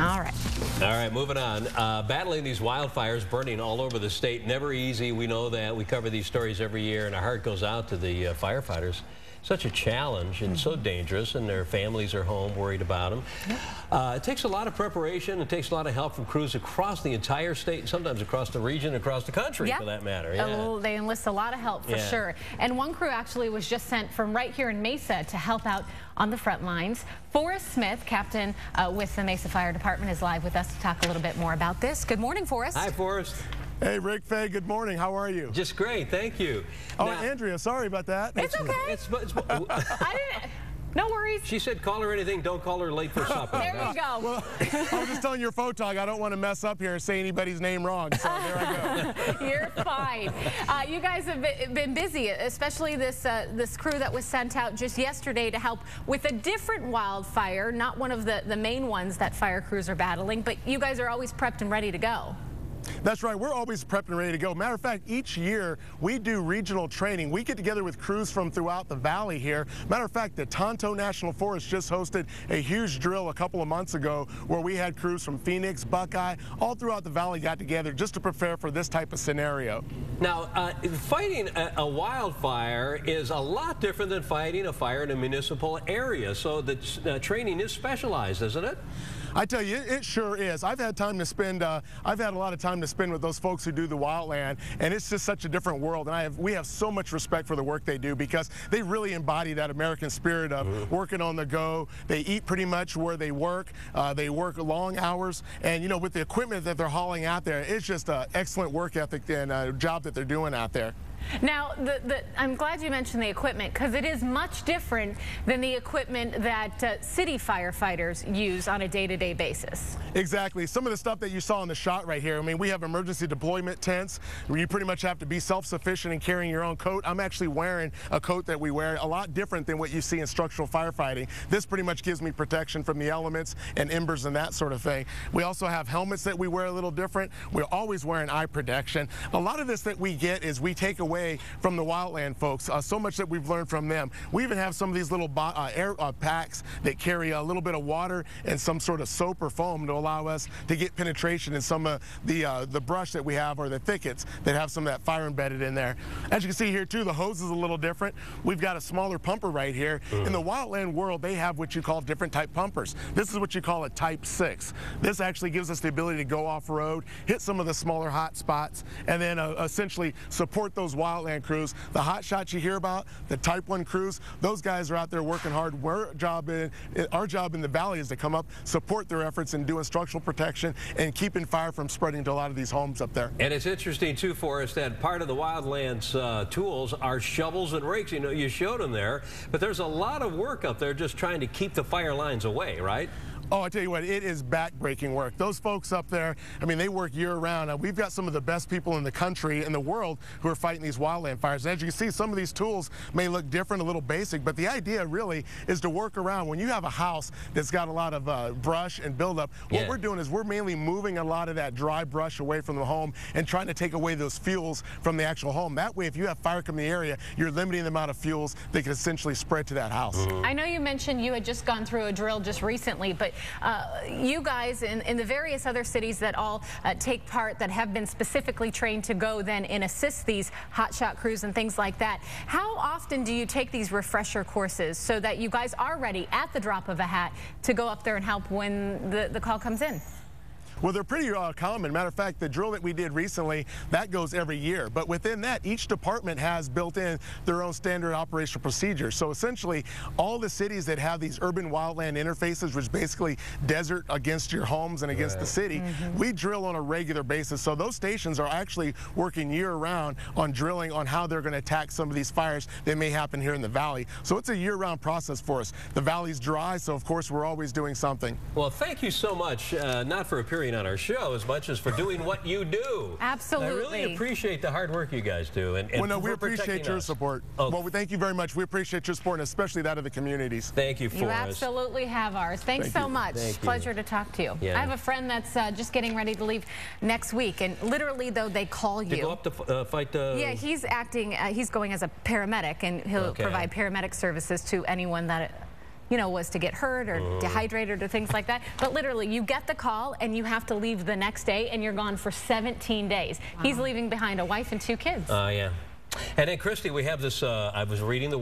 All right. All right, moving on. Battling these wildfires burning all over the state, never easy. We know that. We cover these stories every year, and our heart goes out to the firefighters. Such a challenge and so dangerous, and their families are home worried about them. It takes a lot of preparation. It takes a lot of help from crews across the entire state, and sometimes across the region, across the country for that matter. They enlist a lot of help for sure. And one crew actually was just sent from right here in Mesa to help out on the front lines. Forrest Smith, captain with the Mesa Fire Department, is live with us to talk a little bit more about this. Good morning, Forrest. Hi, Forrest. Hey, Rick, Faye, good morning. How are you? Just great, thank you. Oh, now, Andrea, sorry about that. It's okay. I didn't. No worries. She said call her anything, don't call her late for supper. There you go. Well, I was just telling your photog I don't want to mess up here and say anybody's name wrong, so there I go. You're fine. You guys have been busy, especially this crew that was sent out just yesterday to help with a different wildfire, not one of the main ones that fire crews are battling, but you guys are always prepped and ready to go. That's right. We're always prepped and ready to go. Matter of fact, each year we do regional training. We get together with crews from throughout the valley here. Matter of fact, the Tonto National Forest just hosted a huge drill a couple of months ago where we had crews from Phoenix, Buckeye, all throughout the valley got together just to prepare for this type of scenario. Now, fighting a wildfire is a lot different than fighting a fire in a municipal area. So the training is specialized, isn't it? I tell you, it sure is. I've had time to spend. I've had a lot of time to spend with those folks who do the wildland, and it's just such a different world. And we have so much respect for the work they do because they really embody that American spirit of working on the go. They eat pretty much where they work. They work long hours, and you know, with the equipment that they're hauling out there, it's just an excellent work ethic and job that they're doing out there. Now, I'm glad you mentioned the equipment because it is much different than the equipment that city firefighters use on a day-to-day basis. Exactly. Some of the stuff that you saw in the shot right here, I mean, we have emergency deployment tents where you pretty much have to be self-sufficient in carrying your own coat. I'm actually wearing a coat that we wear, a lot different than what you see in structural firefighting. This pretty much gives me protection from the elements and embers and that sort of thing. We also have helmets that we wear a little different. We're always wearing eye protection. A lot of this that we get is we take away from the wildland folks, so much that we've learned from them. We even have some of these little air packs that carry a little bit of water and some sort of soap or foam to allow us to get penetration in some of the brush that we have or the thickets that have some of that fire embedded in there. As you can see here too, the hose is a little different. We've got a smaller pumper right here. In the wildland world, they have what you call different type pumpers. This is what you call a type 6. This actually gives us the ability to go off-road, hit some of the smaller hot spots, and then essentially support those wildland crews. The hot shots you hear about, the type 1 crews, those guys are out there working hard. Our job in the valley is to come up, support their efforts in doing structural protection and keeping fire from spreading to a lot of these homes up there. And it's interesting too, Forrest, that part of the wildlands tools are shovels and rakes. You know, you showed them there, but there's a lot of work up there just trying to keep the fire lines away, right? Oh, I tell you what, it is back-breaking work. Those folks up there, I mean, they work year-round. We've got some of the best people in the country, in the world, who are fighting these wildland fires. And as you can see, some of these tools may look different, a little basic, but the idea really is to work around. When you have a house that's got a lot of brush and buildup, what we're doing is we're mainly moving a lot of that dry brush away from the home and trying to take away those fuels from the actual home. That way, if you have fire come in the area, you're limiting the amount of fuels that can essentially spread to that house. I know you mentioned you had just gone through a drill just recently, but you guys in the various other cities that all take part, that have been specifically trained to go then and assist these hotshot crews and things like that, how often do you take these refresher courses so that you guys are ready at the drop of a hat to go up there and help when the call comes in? Well, they're pretty common. Matter of fact, the drill that we did recently, that goes every year. But within that, each department has built in their own standard operational procedures. So essentially, all the cities that have these urban wildland interfaces, which basically desert against your homes and against the city, we drill on a regular basis. So those stations are actually working year-round on drilling on how they're going to attack some of these fires that may happen here in the valley. So it's a year-round process for us. The valley's dry, so of course we're always doing something. Well, thank you so much, not for appearing on our show as much as for doing what you do. Absolutely. I really appreciate the hard work you guys do. And well, no, we appreciate your support. Well, thank you very much. We appreciate your support, and especially that of the communities. Thank you, Forrest. You absolutely have ours. Thanks so much. Pleasure to talk to you. Yeah. I have a friend that's just getting ready to leave next week, and literally, though, they call you. To go up to fight the... Yeah, he's acting, he's going as a paramedic, and he'll provide paramedic services to anyone that you know, was to get hurt or dehydrated or things like that. But literally, you get the call and you have to leave the next day, and you're gone for 17 days. Wow. He's leaving behind a wife and 2 kids. Yeah. And then, Christy, we have this, I was reading the